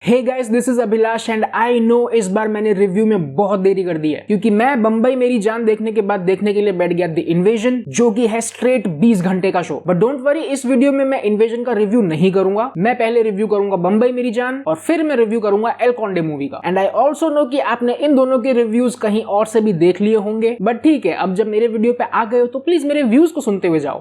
Hey guys, this is Abhilash and I know इस बार मैंने रिव्यू में बहुत देरी कर दी है क्योंकि मैं बंबई मेरी जान देखने के बाद देखने के लिए बैठ गया द इन्वेजन, जो कि है स्ट्रेट 20 घंटे का शो। बट डोंट वरी, इस वीडियो में मैं इन्वेजन का रिव्यू नहीं करूंगा। मैं पहले रिव्यू करूंगा बंबई मेरी जान और फिर मैं रिव्यू करूंगा एल कॉन्डे मूवी का। एंड आई ऑल्सो नो कि आपने इन दोनों के रिव्यूज कहीं और से भी देख लिए होंगे, बट ठीक है, अब जब मेरे वीडियो पे आ गए हो तो प्लीज मेरे व्यूज को सुनते हुए जाओ।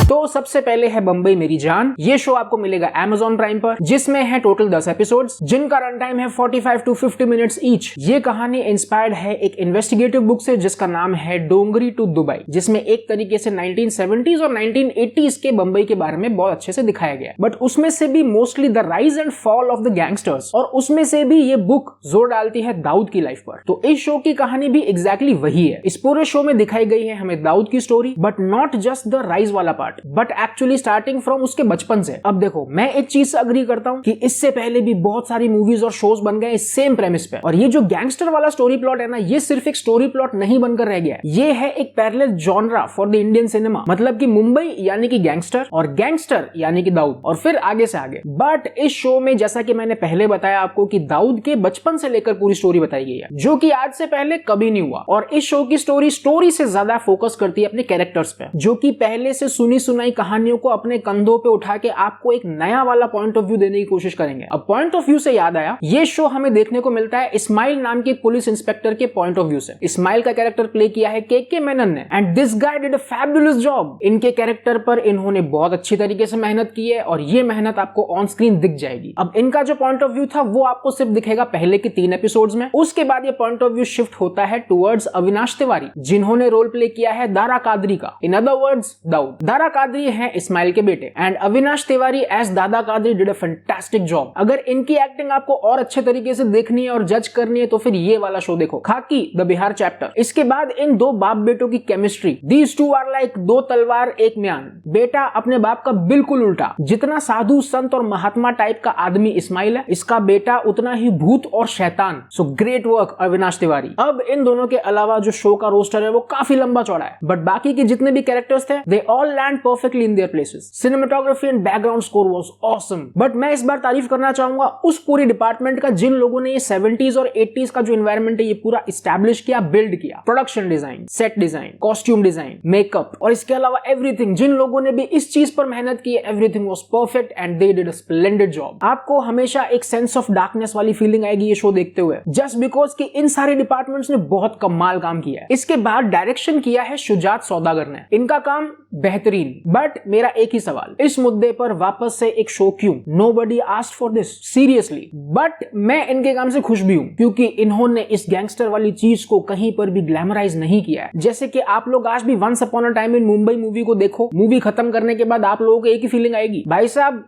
तो सबसे पहले है बंबई मेरी जान। ये शो आपको मिलेगा Amazon प्राइम पर, जिसमें है टोटल 10 एपिसोड्स, जिनका रन टाइम है 45 to 50 मिनट्स ईच। ये कहानी इंस्पायर्ड है एक इन्वेस्टिगेटिव बुक से जिसका नाम है डोंगरी टू दुबई, जिसमें एक तरीके से 1970s और 1980s के बंबई के बारे में बहुत अच्छे से दिखाया गया। बट उसमें से भी mostly the rise and fall of the gangsters, और उसमें से भी ये बुक जोर डालती है दाऊद की लाइफ पर। तो इस शो की कहानी भी एग्जैक्टली वही है। इस पूरे शो में दिखाई गई है हमें दाऊद की story, but not just the rise वाला part, but actually starting from उसके बचपन से। अब देखो, मैं एक चीज से अग्री करता हूं कि इससे पहले भी बहुत सारी मूवीज और शोज बन गए इस सेम प्रेमिस पे, और ये जो गैंगस्टर वाला स्टोरी प्लॉट है ना, ये सिर्फ एक स्टोरी प्लॉट नहीं बनकर रह गया है, ये है एक parallel genre for the Indian cinema. मतलब कि मुंबई यानी कि गैंगस्टर और गैंगस्टर यानी कि दाऊद, और फिर आगे से आगे। बट इस शो में जैसा कि मैंने पहले बताया आपको कि दाऊद के बचपन से लेकर पूरी स्टोरी बताई गई है, जो कि आज से पहले कभी नहीं हुआ। और इस शो की स्टोरी से ज्यादा फोकस करती है अपने कैरेक्टर्स पे, जो कि पहले से सुनी सुनाई कहानियों को अपने कंधों पे उठा के आपको एक नया वाला पॉइंट ऑफ व्यू देने की कोशिश करेंगे। अब पॉइंट ऑफ व्यू से याद आया, ये शो हमें देखने को मिलता है इस्माइल नाम के पुलिस इंस्पेक्टर के पॉइंट ऑफ व्यू से। इस्माइल का कैरेक्टर प्ले किया है के मेनन ने, and this guy did a fabulous job. इनके कैरेक्टर पर इन्होंने बहुत अच्छी तरीके से मेहनत की है और ये मेहनत आपको ऑन स्क्रीन दिख जाएगी। अब इनका जो पॉइंट ऑफ व्यू था वो आपको सिर्फ दिखेगा पहले के 3 एपिसोड्स में। उसके बाद ये पॉइंट ऑफ व्यू शिफ्ट होता है टुवर्ड्स अविनाश तिवारी, जिन्होंने रोल प्ले किया है दारा कादरी का, in other words Dawood. Dara Qadri है इस्माइल के बेटे, and Avinash Tiwari as Dada Qadri did a fantastic job. अगर इनकी एक्टिंग आपको और अच्छे तरीके से देखनी है और जज करनी है तो फिर ये वाला शो देखो, खाकी द बिहार चैप्टर। इसके बाद इन दो बाप बेटों की chemistry, these two are like दो तलवार एक म्यान। बेटा अपने बाप का बिल्कुल उल्टा, जितना साधु संत और महात्मा टाइप का आदमी इस्माइल है, इसका बेटा उतना ही भूत और शैतान। So great work Avinash Tiwari. अब इन दोनों के अलावा जो शो का रोस्टर है वो काफी लंबा चौड़ा है, बट बाकी के जितने भी कैरेक्टर्स थे they all land perfectly in their places. Cinematography and background score was awesome. But मैं इस बार तारीफ करना चाहूंगा उस पूरी डिपार्टमेंट का जिन लोगों ने ये 70s और 80s का जो एनवायरनमेंट है ये पूरा एस्टैब्लिश किया, बिल्ड किया। Production design, set design, costume design, makeup, और इसके अलावा एवरीथिंग। जिन लोगों ने भी इस चीज पर मेहनत की, everything was perfect and they did a splendid job. आपको हमेशा एक सेंस ऑफ डार्कनेस वाली फीलिंग आएगी ये शो देखते हुए, जस्ट बिकॉज कि इन सारे डिपार्टमेंट्स ने बहुत कमाल काम किया है। इसके बाद डायरेक्शन किया है शुजात सौदागर ने, इनका काम बेहतरीन। बट मेरा एक ही सवाल, इस मुद्दे पर वापस से एक शो क्यों? Nobody asked for this, seriously। But मैं इनके काम से खुश भी हूं क्योंकि इन्होंने इस गैंगस्टर वाली चीज को कहीं पर भी ग्लैमराइज नहीं किया है। जैसे कि आप लोग आज भी once upon a time in Mumbai movie को देखो, मूवी खत्म करने के बाद आप लोगों को एक ही फीलिंग आएगी, भाई साहब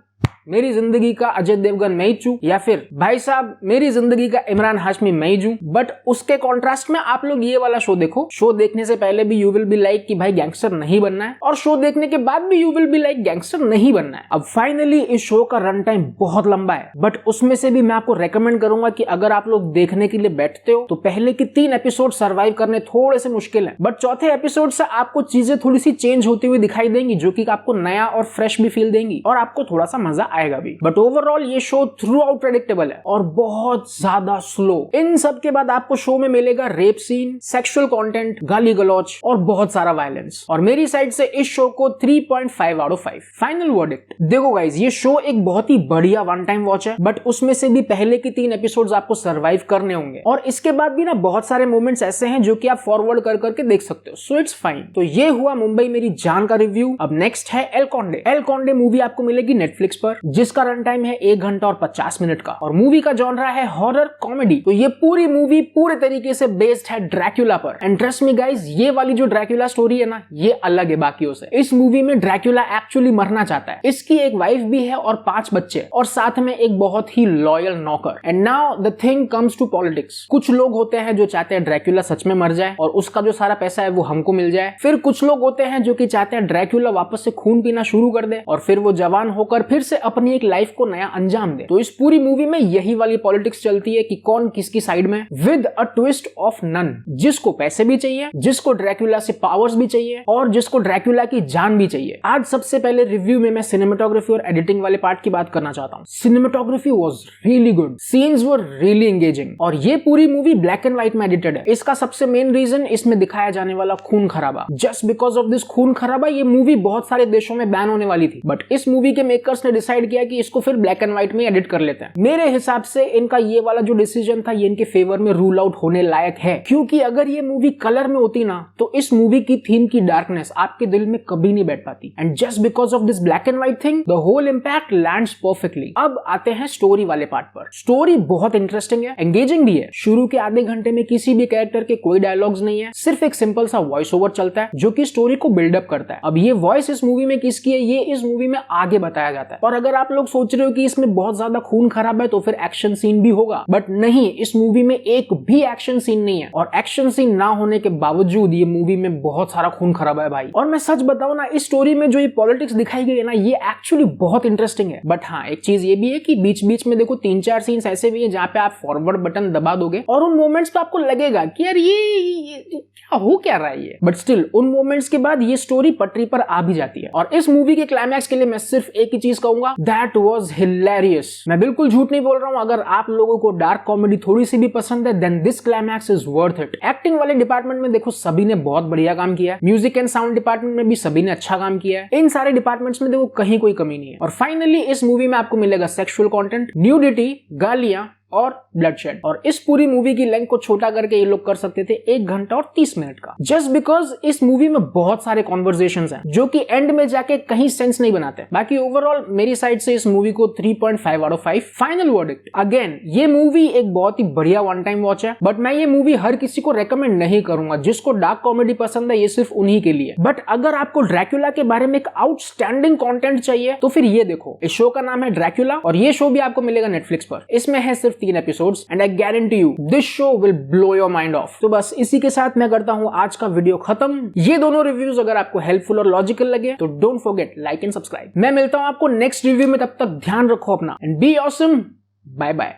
मेरी जिंदगी का अजय देवगन मैं ही चूं, या फिर भाई साहब मेरी जिंदगी का इमरान हाशमी मैं ही चूं। बट उसके कॉन्ट्रास्ट में आप लोग ये वाला शो देखो, शो देखने से पहले भी यू विल बी लाइक कि भाई गैंगस्टर नहीं बनना है, और शो देखने के बाद भी you will be like gangster नहीं बनना है। अब फाइनली इस शो का रन टाइम बहुत लंबा है, बट उसमें से भी मैं आपको रेकमेंड करूंगा कि अगर आप लोग देखने के लिए बैठते हो तो पहले की 3 एपिसोड सर्वाइव करने थोड़े से मुश्किल है, बट चौथे एपिसोड से आपको चीजें थोड़ी सी चेंज होती हुई दिखाई देंगी, जो कि आपको नया और फ्रेश भी फील देंगी और आपको थोड़ा सा मजा आएगा भी। बट ओवरऑल ये शो थ्रू आउट प्रेडिक्टेबल है और बहुत ज्यादा स्लो। इन सब के बाद आपको शो में मिलेगा रेप सीन, सेक्सुअल कंटेंट, गाली गलौच और बहुत सारा वायलेंस। और मेरी साइड से इस शो को 3.5 आउट ऑफ 5 फाइनल वर्डिक्ट। देखो गाइज, ये शो एक बहुत ही बढ़िया वन टाइम वॉच है, बट उसमें से भी पहले की 3 एपिसोड्स आपको सर्वाइव करने होंगे, और इसके बाद भी ना बहुत सारे मोमेंट्स ऐसे हैं जो कि आप फॉरवर्ड कर करके देख सकते हो। So it's fine. तो ये हुआ मुंबई मेरी जान का रिव्यू। अब नेक्स्ट है L Conde. L Conde movie आपको मिलेगी नेटफ्लिक्स पर, जिसका रन टाइम है 1 घंटा और 50 मिनट का, और मूवी का जॉनरा है हॉरर कॉमेडी। तो ये पूरी मूवी पूरे तरीके से बेस्ड है ड्रैक्युला पर, एंड ट्रस्ट मी गाइस, ये वाली जो ड्रैक्युला स्टोरी है ना, ये अलग है बाकियों से। इस मूवी में ड्रैक्युला एक्चुअली मरना चाहता है, इसकी एक वाइफ भी है और 5 बच्चे, और साथ में एक बहुत ही लॉयल नौकर। And now the thing comes to politics. कुछ लोग होते हैं जो चाहते हैं ड्रैक्युला सच में मर जाए और उसका जो सारा पैसा है वो हमको मिल जाए। फिर कुछ लोग होते हैं जो कि चाहते हैं ड्रैक्युला वापस से खून पीना शुरू कर दे और फिर वो जवान होकर फिर से अपनी एक लाइफ को नया अंजाम दे। तो इस पूरी मूवी में यही वाली पॉलिटिक्स चलती है कि कौन किसकी साइड में, with a twist of none. जिसको पैसे भी चाहिए, जिसको ड्रैक्युला से पावर्स भी चाहिए और जिसको ड्रैक्युला की जान भी चाहिए। आज सबसे पहले रिव्यू में मैं सिनेमेटोग्राफी और एडिटिंग वाले पार्ट की बात करना चाहता हूँ। Cinematography was really good, scenes were really engaging और ये पूरी मूवी ब्लैक एंड व्हाइट में एडिटेड है। इसका सबसे मेन रीजन इसमें दिखाया जाने वाला खून खराबा। जस्ट बिकॉज ऑफ दिस खून खराबा ये मूवी बहुत सारे देशों में बैन होने वाली थी, बट इस मूवी के मेकर्स ने डिसाइड किया कि इसको फिर ब्लैक एंड व्हाइट में एडिट कर लेते हैं। मेरे हिसाब से इनका ये वाला जो डिसीजन था ये इनके फेवर में रूल आउट होने लायक है, क्योंकि अगर ये मूवी कलर में होती ना तो इस मूवी की थीम की डार्कनेस आपके दिल में कभी नहीं बैठ पाती। And just because of this black and white thing the whole impact lands perfectly. अब आते हैं स्टोरी वाले पार्ट पर। स्टोरी बहुत इंटरेस्टिंग है, एंगेजिंग भी है। शुरू के आधे घंटे में किसी भी कैरेक्टर के कोई डायलॉग्स नहीं है, सिर्फ एक सिंपल सा वॉइस ओवर चलता है जो कि स्टोरी को बिल्डअप करता है। अब ये वॉइस इस मूवी में किसकी है ये इस मूवी में आगे बताया जाता है। और अगर आप लोग सोच रहे हो कि इसमें बहुत ज्यादा खून खराब है तो फिर एक्शन सीन भी होगा, बट नहीं, इस मूवी में एक भी एक्शन सीन नहीं है। और एक्शन सीन ना होने के बावजूद ये मूवी में बहुत सारा खून खराबा है भाई। और मैं सच बताऊं ना, इस स्टोरी में जो ये पॉलिटिक्स दिखाई गई है ना ये एक्चुअली बहुत इंटरेस्टिंग है। बट हाँ, एक चीज ये भी है कि बीच बीच में देखो 3-4 सीन्स ऐसे भी है जहां पे आप फॉरवर्ड बटन दबा दोगे और उन मोमेंट्स पे आपको लगेगा कि यार ये क्या हो क्या रहा है ये, बट स्टिल उन मोमेंट्स के बाद ये स्टोरी पटरी पर आ भी जाती है। और इस मूवी के क्लाइमैक्स के लिए मैं सिर्फ एक ही चीज कहूंगा, दैट वाज हिलेरियस। मैं बिल्कुल झूठ नहीं बोल रहा हूं, अगर आप लोगों को डार्क कॉमेडी थोड़ी सी भी पसंद है then this climax is worth it. Acting वाले डिपार्टमेंट में देखो सभी ने बहुत बढ़िया काम किया है, म्यूजिक एंड साउंड डिपार्टमेंट में भी सभी ने अच्छा काम किया है। इन सारे डिपार्टमेंट्स में देखो कहीं कोई कमी नहीं है। और फाइनली इस मूवी में आपको मिलेगा सेक्सुअल कंटेंट, न्यूडिटी, गालियां और ब्लडशेड। और इस पूरी मूवी की लेंथ को छोटा करके ये लोग कर सकते थे 1 घंटा और 30 मिनट का, जस्ट बिकॉज इस मूवी में बहुत सारे कॉन्वर्सेशंस हैं जो कि एंड में जाके कहीं सेंस नहीं बनाते। बाकी ओवरऑल मेरी साइड से इस मूवी को 3.5 out of 5 final verdict. Again ये मूवी एक बहुत ही बढ़िया वन टाइम वॉच है, बट मैं ये मूवी हर किसी को रेकमेंड नहीं करूंगा। जिसको डार्क कॉमेडी पसंद है ये सिर्फ उन्हीं के लिए। बट अगर आपको ड्रैक्युला के बारे में एक आउटस्टैंडिंग कंटेंट चाहिए तो फिर ये देखो। इस शो का नाम है ड्रैक्युला और ये शो भी आपको मिलेगा नेटफ्लिक्स पर। इसमें है सिर्फ 3 episodes and I guarantee you this show will blow your mind of. तो बस इसी के साथ मैं करता हूं आज का वीडियो खत्म। ये दोनों रिव्यूज अगर आपको हेल्पफुल और लॉजिकल लगे तो don't forget like and subscribe. मैं मिलता हूं आपको नेक्स्ट रिव्यू में, तब तक ध्यान रखो अपना and be awesome. Bye bye.